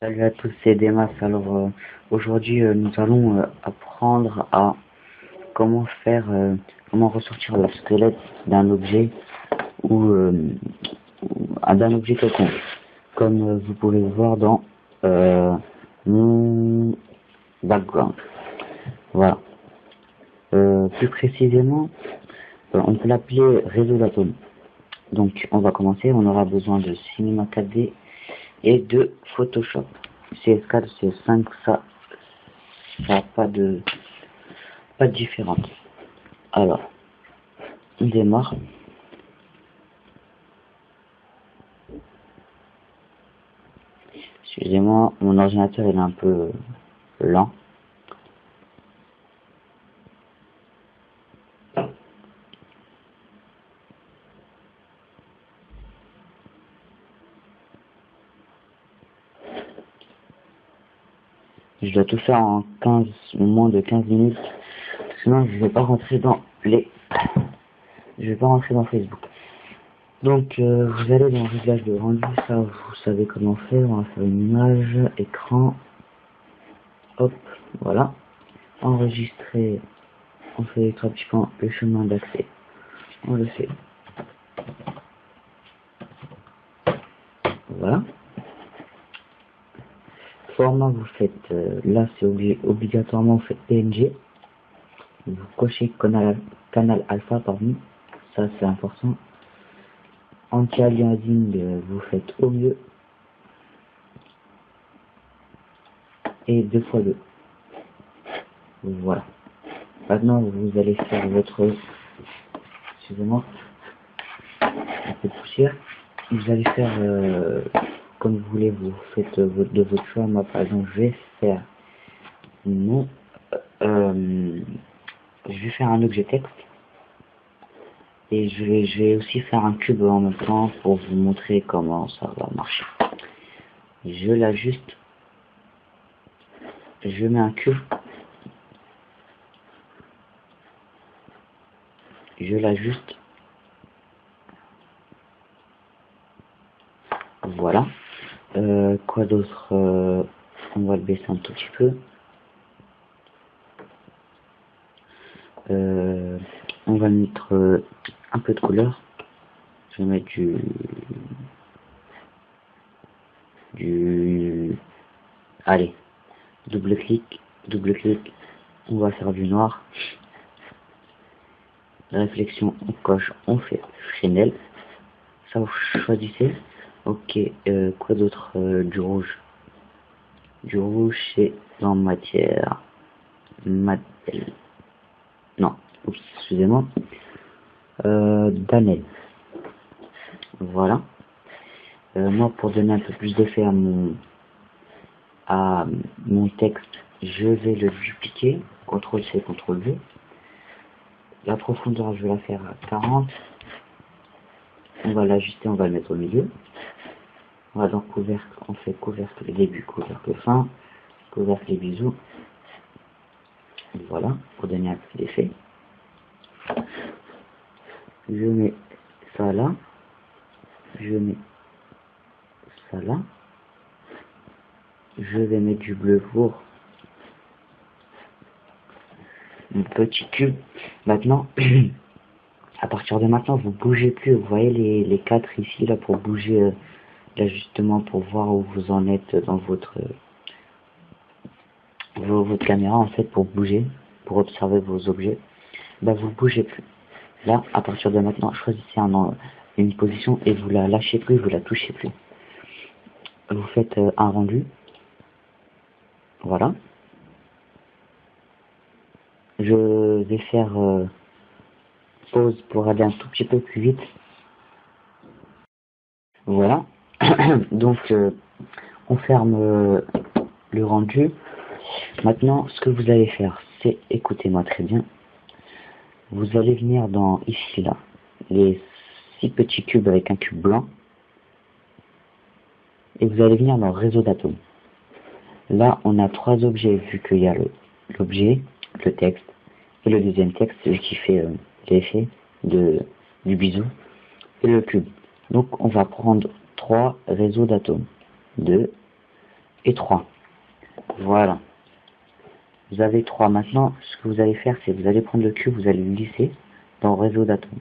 Salut à tous, c'est Demas. Alors aujourd'hui nous allons apprendre à comment comment ressortir le squelette d'un objet ou d'un objet quelconque, comme vous pouvez le voir dans mon background. Voilà. Plus précisément, on peut l'appeler réseau d'atomes. Donc on va commencer, on aura besoin de Cinema 4D et de Photoshop. CS4, CS5, ça n'a pas de différence. Alors, on démarre. Excusez-moi, mon ordinateur il est un peu lent. Je dois tout faire en moins de 15 minutes. Sinon, je vais pas rentrer dans Facebook. Donc, vous allez dans le réglage de rendu, ça, vous savez comment faire. On va faire une image, écran, hop, voilà. Enregistrer, on fait gratuitement le chemin d'accès. On le fait. Voilà. Format, vous faites, là c'est obligatoirement, vous faites PNG. Vous cochez canal alpha, pardon. Ça c'est important. Anti-aliasing, vous faites au mieux. Et 2x2. Voilà. Maintenant, vous allez faire votre... Excusez-moi. Un peu de poussière. Vous allez faire comme vous voulez, vous faites de votre choix. Moi, par exemple, je vais faire je vais faire un objet texte. Et je vais aussi faire un cube en même temps pour vous montrer comment ça va marcher. Je l'ajuste. Je mets un cube. Je l'ajuste. Voilà. Quoi d'autre, on va le baisser un tout petit peu. On va mettre un peu de couleur. Je vais mettre allez, double clic, on va faire du noir. Réflexion, on coche, on fait Fresnel. Ça vous choisissez. Ok, quoi d'autre, du rouge. Du rouge, c'est en matière. Non, oups, excusez-moi. Danel. Voilà. Moi, pour donner un peu plus d'effet à mon texte, je vais le dupliquer. CTRL-C, CTRL-V. La profondeur, je vais la faire à 40. On va l'ajuster, on va le mettre au milieu. On va dans couvercle, on fait couvercle début, couvercle fin, couvercle et bisous. Voilà, pour donner un peu d'effet. Je mets ça là. Je mets ça là. Je vais mettre du bleu pour un petit cube. Maintenant, à partir de maintenant, vous bougez plus. Vous voyez les quatre ici là pour bouger l'ajustement pour voir où vous en êtes dans votre caméra en fait pour bouger, pour observer vos objets. Bah vous bougez plus. Là, à partir de maintenant, choisissez une position et vous la lâchez plus, vous la touchez plus. Vous faites un rendu. Voilà. Je vais faire pause pour aller un tout petit peu plus vite. Voilà. Donc, on ferme le rendu. Maintenant, ce que vous allez faire, c'est, écoutez-moi très bien, vous allez venir dans, ici, là, les 6 petits cubes avec un cube blanc, et vous allez venir dans réseau d'atomes. Là, on a 3 objets, vu qu'il y a l'objet, le texte, et le deuxième texte, celui qui fait l'effet du bisou, et le cube. Donc, on va prendre 3 réseaux d'atomes. 2, et 3. Voilà. Vous avez 3. Maintenant, ce que vous allez faire, c'est que vous allez prendre le cube, vous allez le glisser dans le réseau d'atomes.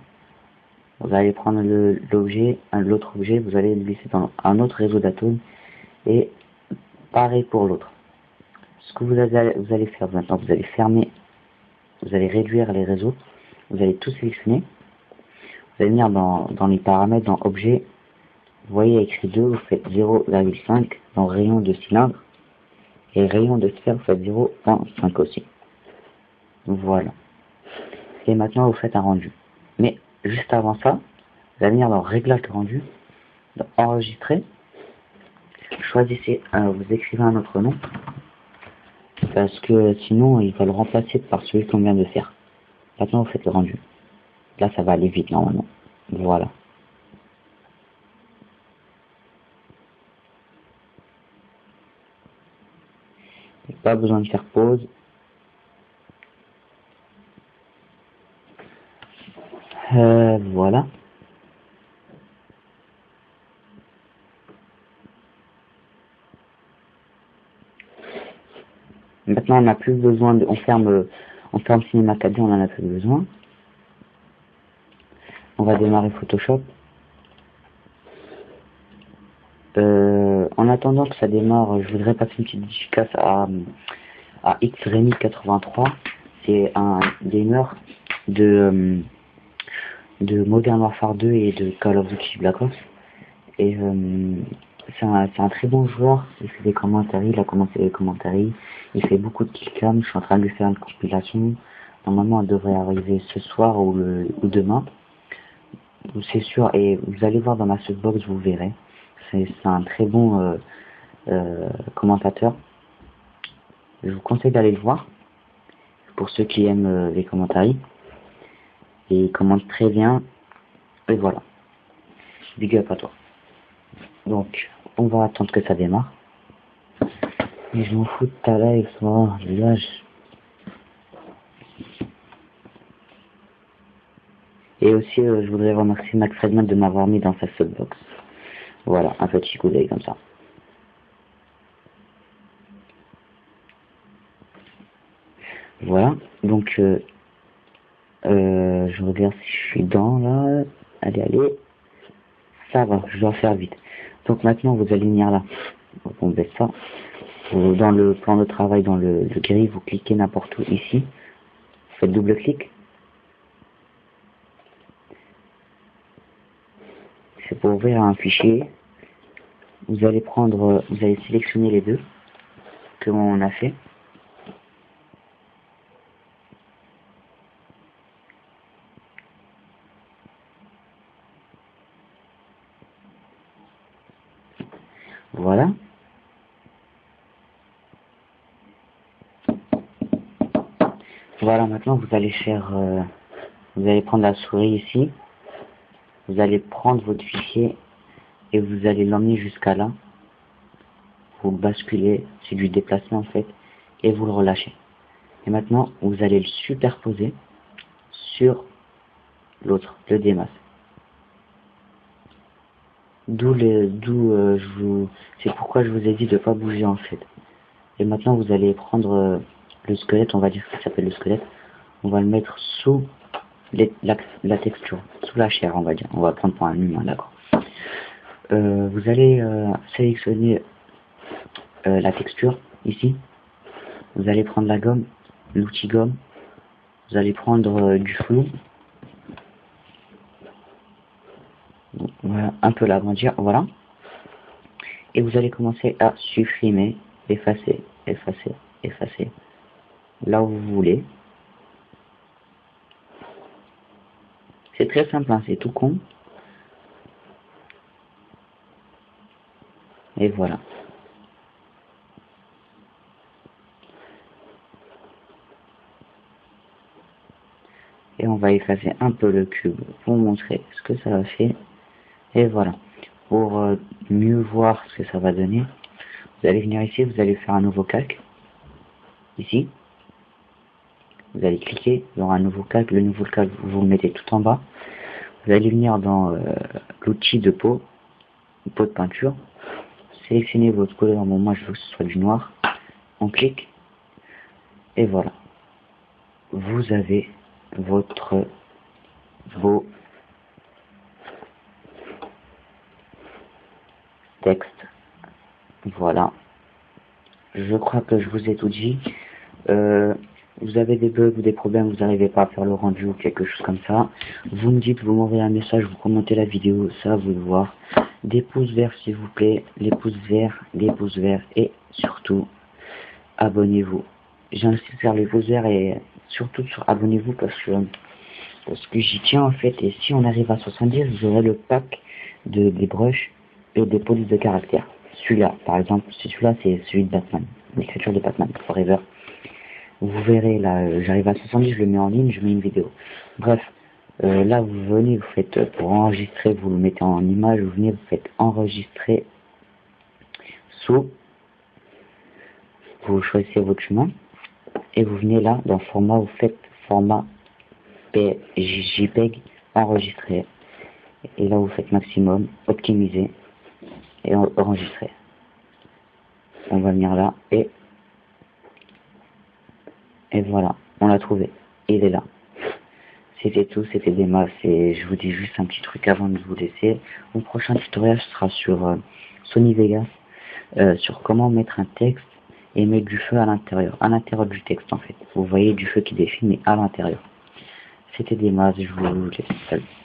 Vous allez prendre l'autre objet, vous allez le glisser dans un autre réseau d'atomes, et pareil pour l'autre. Ce que vous allez faire maintenant, vous allez fermer, vous allez réduire les réseaux, vous allez tout sélectionner, vous allez venir dans les paramètres, dans objet, vous voyez écrit 2, vous faites 0,5 dans rayon de cylindre, et rayon de sphère, vous faites 0,5 aussi. Voilà. Et maintenant, vous faites un rendu. Mais juste avant ça, vous allez venir dans réglage de rendu, dans enregistrer, choisissez, vous écrivez un autre nom, parce que sinon, il va le remplacer par celui qu'on vient de faire. Maintenant, vous faites le rendu. Là, ça va aller vite, normalement. Voilà. Pas besoin de faire pause. Voilà. Maintenant, on n'a plus besoin de, on ferme Cinema 4D, on en a plus besoin. On va démarrer Photoshop. En attendant que ça démarre, je voudrais passer une petite dédicace à XRemy83. C'est un gamer de Modern Warfare 2 et de Call of Duty Black Ops. Et c'est un très bon joueur. Il fait des commentaires, il a commencé les commentaires, il fait beaucoup de killcam. Je suis en train de lui faire une compilation. Normalement, elle devrait arriver ce soir ou demain. C'est sûr, et vous allez voir dans ma softbox, vous verrez. C'est un très bon commentateur. Je vous conseille d'aller le voir, pour ceux qui aiment les commentaires. Et il commente très bien, et voilà. Big up à toi. Donc, on va attendre que ça démarre. Mais je m'en fous de ta live, oh, lâche. Et aussi, je voudrais remercier Max Redman de m'avoir mis dans sa softbox. Voilà, un petit coup d'œil comme ça. Voilà, donc je regarde si je suis dans là. Allez, ça va, je dois faire vite. Donc maintenant, vous allez venir là. Donc on baisse ça. Dans le plan de travail, dans le gris, vous cliquez n'importe où ici. Vous faites double clic. C'est pour ouvrir un fichier. Vous allez sélectionner les deux que on a fait. Voilà. Voilà, maintenant vous allez faire, vous allez prendre la souris ici. Vous allez prendre votre fichier et vous allez l'emmener jusqu'à là. Vous basculez, c'est du déplacement en fait, et vous le relâchez. Et maintenant, vous allez le superposer sur l'autre, le démas. C'est pourquoi je vous ai dit de ne pas bouger en fait. Et maintenant, vous allez prendre le squelette, on va dire que ça s'appelle le squelette. On va le mettre sous la texture, sous la chair, on va dire. On va prendre pour un humain, d'accord. Vous allez sélectionner la texture ici. Vous allez prendre la gomme, l'outil gomme. Vous allez prendre du flou. Voilà, un peu l'agrandir, voilà. Et vous allez commencer à supprimer, effacer, effacer, effacer. Là où vous voulez. C'est très simple, hein, c'est tout con. Et voilà. Et on va effacer un peu le cube pour vous montrer ce que ça va faire. Et voilà. Pour mieux voir ce que ça va donner, vous allez venir ici, vous allez faire un nouveau calque. Ici. Vous allez cliquer dans un nouveau calque. Le nouveau calque, vous le mettez tout en bas. Vous allez venir dans l'outil de peau de peinture. sélectionnez votre couleur. Bon, moi je veux que ce soit du noir. On clique et voilà. Vous avez votre beau texte. Voilà. Je crois que je vous ai tout dit. Vous avez des bugs ou des problèmes, vous n'arrivez pas à faire le rendu ou quelque chose comme ça, vous me dites, vous m'envoyez un message, vous commentez la vidéo, ça vous de voir. Des pouces verts s'il vous plaît, les pouces verts et surtout, abonnez-vous. J'insiste sur les pouces verts et surtout sur abonnez-vous parce que j'y tiens en fait, et si on arrive à 70, vous aurez le pack des brushes et des polices de caractère. Celui-là, par exemple, celui-là c'est celui de Batman, l'écriture de Batman, Forever. Vous verrez, là, j'arrive à 70, je le mets en ligne, je mets une vidéo. Bref, là, vous venez, vous faites, pour enregistrer, vous le mettez en image, vous venez, vous faites enregistrer sous, vous choisissez votre chemin, et vous venez là, dans format, vous faites format JPEG, enregistrer. Et là, vous faites maximum, optimiser, et enregistrer. On va venir là, et voilà, on l'a trouvé. Il est là. C'était tout, c'était des masses et je vous dis juste un petit truc avant de vous laisser. Mon prochain tutoriel sera sur Sony Vegas, sur comment mettre un texte et mettre du feu à l'intérieur du texte en fait. Vous voyez du feu qui défile mais à l'intérieur. C'était des masses, je vous laisse. Salut.